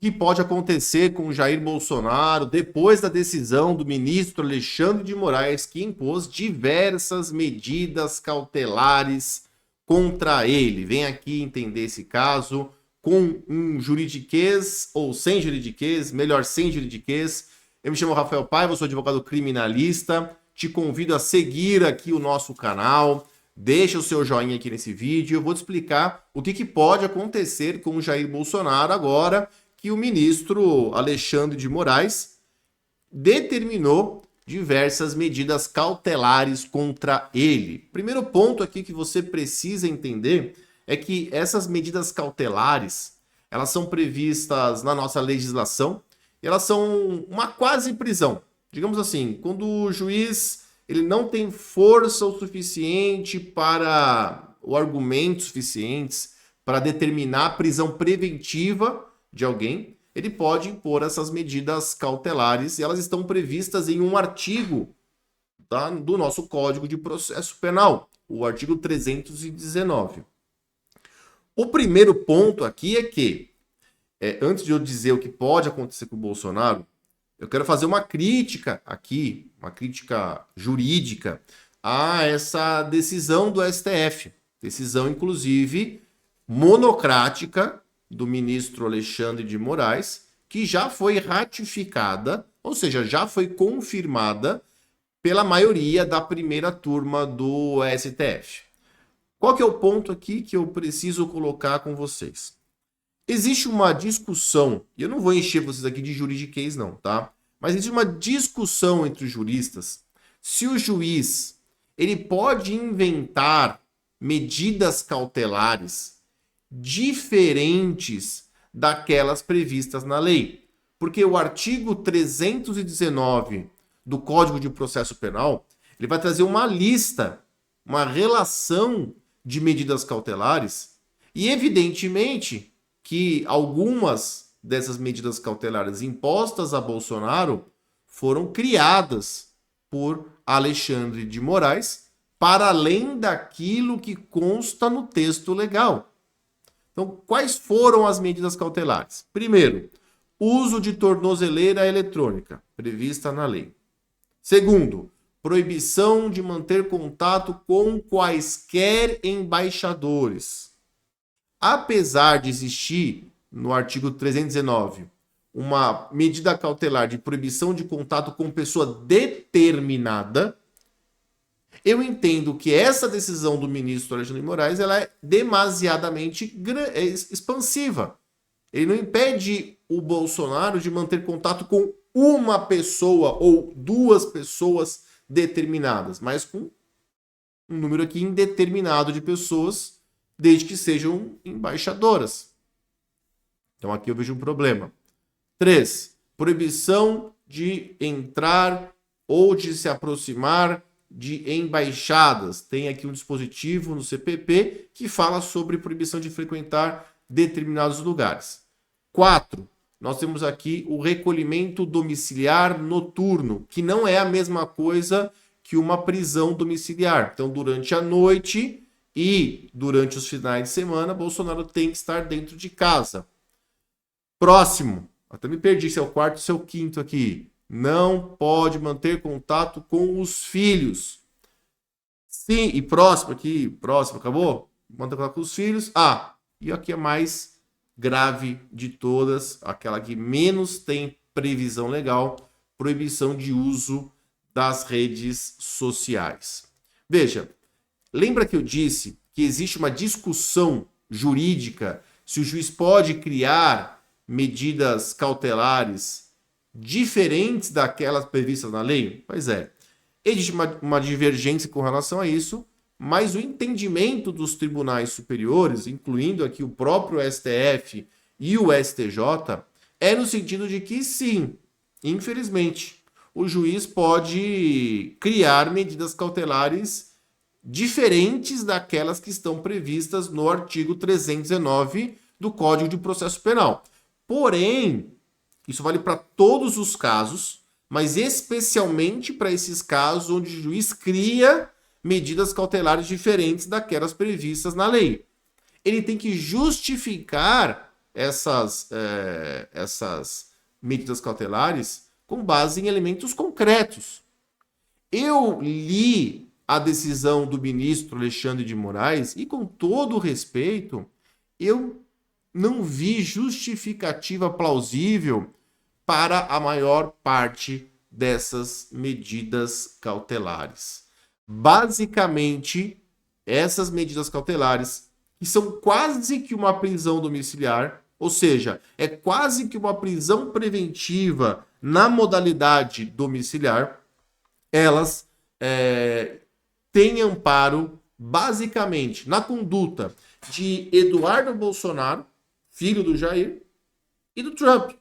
que pode acontecer com Jair Bolsonaro depois da decisão do ministro Alexandre de Moraes, que impôs diversas medidas cautelares contra ele. Vem aqui entender esse caso com um juridiquês ou sem juridiquês, melhor sem juridiquês. Eu me chamo Rafael Paiva, sou advogado criminalista. Te convido a seguir aqui o nosso canal. Deixa o seu joinha aqui nesse vídeo. Eu vou te explicar o que pode acontecer com o Jair Bolsonaro agora que o ministro Alexandre de Moraes determinou diversas medidas cautelares contra ele. Primeiro ponto aqui que você precisa entender é que essas medidas cautelares, elas são previstas na nossa legislação e elas são uma quase prisão. Digamos assim, quando o juiz ele não tem força o suficiente ou argumentos suficientes para determinar a prisão preventiva de alguém, ele pode impor essas medidas cautelares e elas estão previstas em um artigo do nosso Código de Processo Penal, o artigo 319. O primeiro ponto aqui é que, antes de eu dizer o que pode acontecer com o Bolsonaro, eu quero fazer uma crítica aqui, uma crítica jurídica a essa decisão do STF, decisão inclusive monocrática do ministro Alexandre de Moraes, que já foi ratificada, ou seja, já foi confirmada pela maioria da primeira turma do STF. Qual que é o ponto aqui que eu preciso colocar com vocês? Existe uma discussão, e eu não vou encher vocês aqui de juridiquês não, tá? Mas existe uma discussão entre os juristas se o juiz ele pode inventar medidas cautelares diferentes daquelas previstas na lei. Porque o artigo 319 do Código de Processo Penal, ele vai trazer uma lista, uma relação de medidas cautelares e, evidentemente, que algumas dessas medidas cautelares impostas a Bolsonaro foram criadas por Alexandre de Moraes para além daquilo que consta no texto legal. Então, quais foram as medidas cautelares? Primeiro, uso de tornozeleira eletrônica, prevista na lei. Segundo, proibição de manter contato com quaisquer embaixadores. Apesar de existir, no artigo 319, uma medida cautelar de proibição de contato com pessoa determinada, eu entendo que essa decisão do ministro Alexandre de Moraes ela é demasiadamente expansiva. Ele não impede o Bolsonaro de manter contato com uma pessoa ou duas pessoas determinadas, mas com um número aqui indeterminado de pessoas, desde que sejam embaixadoras. Então aqui eu vejo um problema. 3. Proibição de entrar ou de se aproximar de embaixadas. Tem aqui um dispositivo no CPP que fala sobre proibição de frequentar determinados lugares. 4. Nós temos aqui o recolhimento domiciliar noturno, que não é a mesma coisa que uma prisão domiciliar. Então, durante a noite e durante os finais de semana, Bolsonaro tem que estar dentro de casa. Próximo. Até me perdi se é o quarto ou se é o quinto aqui. Não pode manter contato com os filhos. Sim, e próximo aqui, próximo, acabou? Manter contato com os filhos. E aqui é mais grave de todas, aquela que menos tem previsão legal, proibição de uso das redes sociais. Veja, lembra que eu disse que existe uma discussão jurídica se o juiz pode criar medidas cautelares diferentes daquelas previstas na lei? Pois é. Existe uma divergência com relação a isso, mas o entendimento dos tribunais superiores, incluindo aqui o próprio STF e o STJ, é no sentido de que sim, infelizmente, o juiz pode criar medidas cautelares diferentes daquelas que estão previstas no artigo 319 do Código de Processo Penal. Porém, isso vale para todos os casos, mas especialmente para esses casos onde o juiz cria medidas cautelares diferentes daquelas previstas na lei. Ele tem que justificar essas medidas cautelares com base em elementos concretos. Eu li a decisão do ministro Alexandre de Moraes e, com todo o respeito, eu não vi justificativa plausível para a maior parte dessas medidas cautelares. Basicamente, essas medidas cautelares, que são quase que uma prisão domiciliar, ou seja, é quase que uma prisão preventiva na modalidade domiciliar, elas têm amparo basicamente na conduta de Eduardo Bolsonaro, filho do Jair, e do Trump.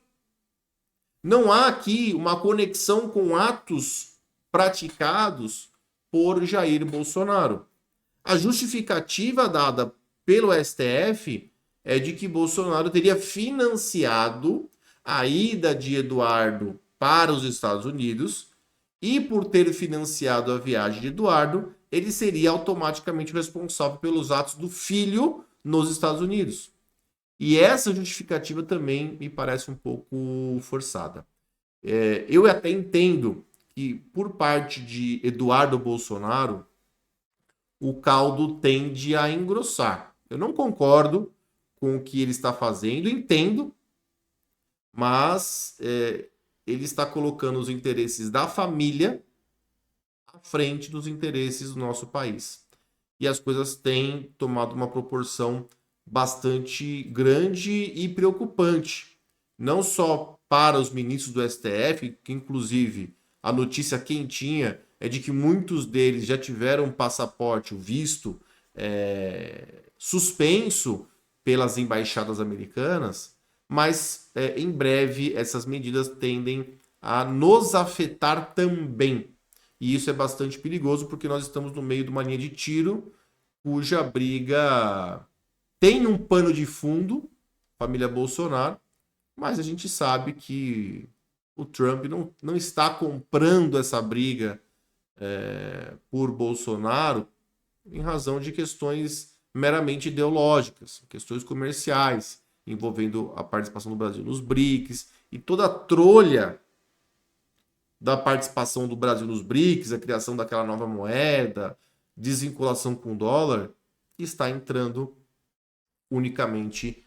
Não há aqui uma conexão com atos praticados por Jair Bolsonaro. A justificativa dada pelo STF é de que Bolsonaro teria financiado a ida de Eduardo para os Estados Unidos e, por ter financiado a viagem de Eduardo, ele seria automaticamente responsável pelos atos do filho nos Estados Unidos. E essa justificativa também me parece um pouco forçada. Eu até entendo que, por parte de Eduardo Bolsonaro, o caldo tende a engrossar. Eu não concordo com o que ele está fazendo, entendo, mas ele está colocando os interesses da família à frente dos interesses do nosso país. E as coisas têm tomado uma proporção bastante grande e preocupante. Não só para os ministros do STF, que inclusive a notícia quentinha é de que muitos deles já tiveram um passaporte, o visto, suspenso pelas embaixadas americanas, mas em breve essas medidas tendem a nos afetar também. E isso é bastante perigoso porque nós estamos no meio de uma linha de tiro cuja briga tem um pano de fundo, família Bolsonaro, mas a gente sabe que o Trump não está comprando essa briga por Bolsonaro em razão de questões meramente ideológicas, questões comerciais, envolvendo a participação do Brasil nos BRICS e toda a trolha da participação do Brasil nos BRICS, a criação daquela nova moeda, desvinculação com o dólar, que está entrando unicamente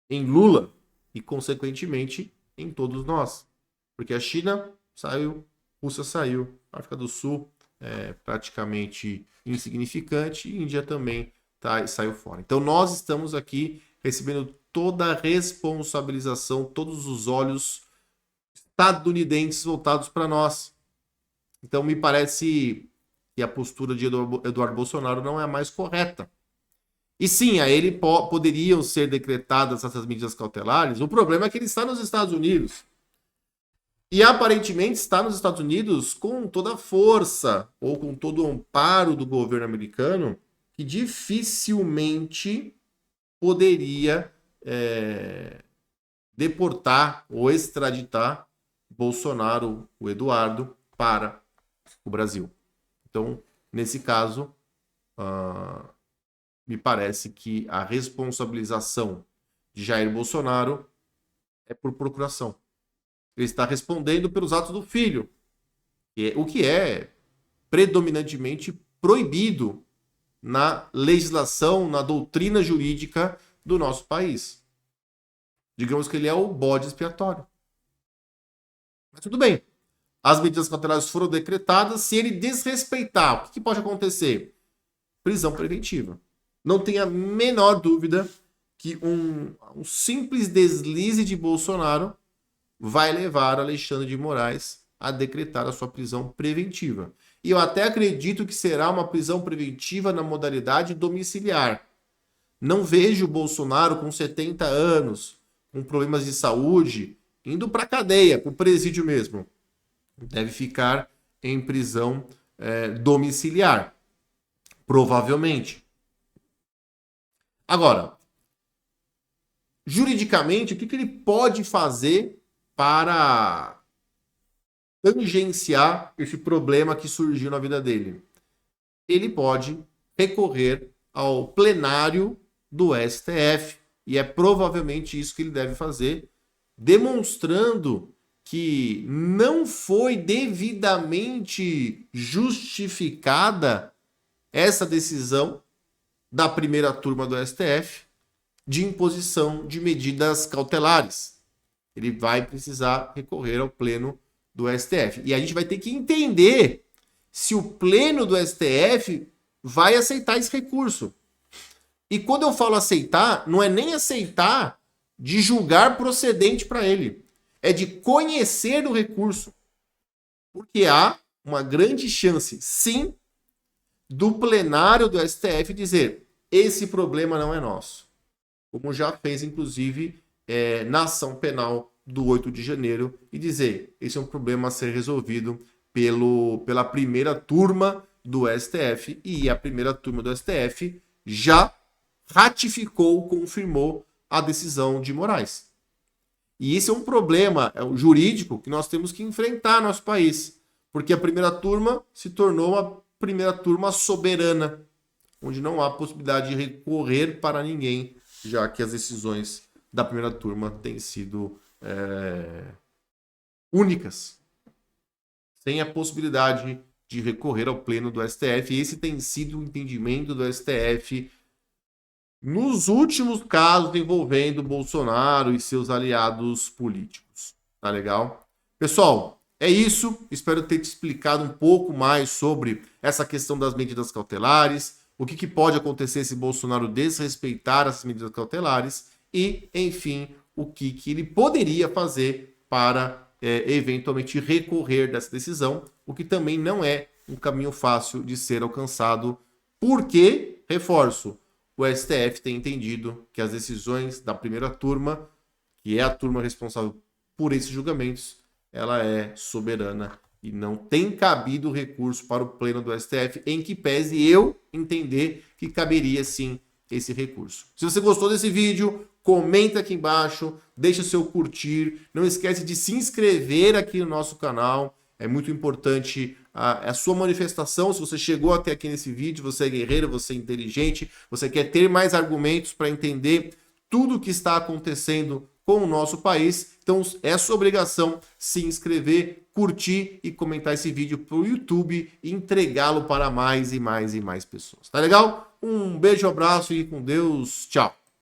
em Lula e, consequentemente, em todos nós. Porque a China saiu, a Rússia saiu, a África do Sul é praticamente insignificante e a Índia também saiu fora. Então nós estamos aqui recebendo toda a responsabilização, todos os olhos estadunidenses voltados para nós. Então me parece que a postura de Eduardo Bolsonaro não é a mais correta. E sim, a ele poderiam ser decretadas essas medidas cautelares. O problema é que ele está nos Estados Unidos. E aparentemente está nos Estados Unidos com toda a força ou com todo o amparo do governo americano, que dificilmente poderia deportar ou extraditar Bolsonaro, o Eduardo, para o Brasil. Então, nesse caso, me parece que a responsabilização de Jair Bolsonaro é por procuração. Ele está respondendo pelos atos do filho, o que é predominantemente proibido na legislação, na doutrina jurídica do nosso país. Digamos que ele é o bode expiatório. Mas tudo bem. As medidas cautelares foram decretadas. Se ele desrespeitar, o que pode acontecer? Prisão preventiva. Não tenha a menor dúvida que um simples deslize de Bolsonaro vai levar Alexandre de Moraes a decretar a sua prisão preventiva. E eu até acredito que será uma prisão preventiva na modalidade domiciliar. Não vejo Bolsonaro com 70 anos, com problemas de saúde, indo para a cadeia, para o presídio mesmo. Deve ficar em prisão domiciliar, provavelmente. Agora, juridicamente, o que ele pode fazer para tangenciar esse problema que surgiu na vida dele? Ele pode recorrer ao plenário do STF, E é provavelmente isso que ele deve fazer, demonstrando que não foi devidamente justificada essa decisão da primeira turma do STF de imposição de medidas cautelares. Ele vai precisar recorrer ao pleno do STF. E a gente vai ter que entender se o pleno do STF vai aceitar esse recurso. E quando eu falo aceitar, não é nem aceitar de julgar procedente para ele. É de conhecer o recurso. Porque há uma grande chance, sim, do plenário do STF dizer: esse problema não é nosso. Como já fez, inclusive, na ação penal do 8 de janeiro, e dizer: esse é um problema a ser resolvido pela primeira turma do STF, e a primeira turma do STF já ratificou, confirmou a decisão de Moraes. E esse é um problema jurídico que nós temos que enfrentar no nosso país, porque a primeira turma se tornou uma primeira turma soberana, onde não há possibilidade de recorrer para ninguém, já que as decisões da primeira turma têm sido únicas, sem a possibilidade de recorrer ao pleno do STF. E esse tem sido o entendimento do STF nos últimos casos envolvendo Bolsonaro e seus aliados políticos. Tá legal? Pessoal, é isso. Espero ter te explicado um pouco mais sobre essa questão das medidas cautelares, o que pode acontecer se Bolsonaro desrespeitar essas medidas cautelares e, enfim, o que ele poderia fazer para eventualmente recorrer dessa decisão, o que também não é um caminho fácil de ser alcançado, porque, reforço, o STF tem entendido que as decisões da primeira turma, que é a turma responsável por esses julgamentos, ela é soberana e não tem cabido recurso para o pleno do STF, em que pese eu entender que caberia sim esse recurso. Se você gostou desse vídeo, comenta aqui embaixo, deixa o seu curtir, não esquece de se inscrever aqui no nosso canal, é muito importante a sua manifestação. Se você chegou até aqui nesse vídeo, você é guerreiro, você é inteligente, você quer ter mais argumentos para entender tudo o que está acontecendo com o nosso país, então é sua obrigação se inscrever, curtir e comentar esse vídeo para o YouTube e entregá-lo para mais e mais e mais pessoas. Tá legal? Um beijo, abraço e com Deus. Tchau.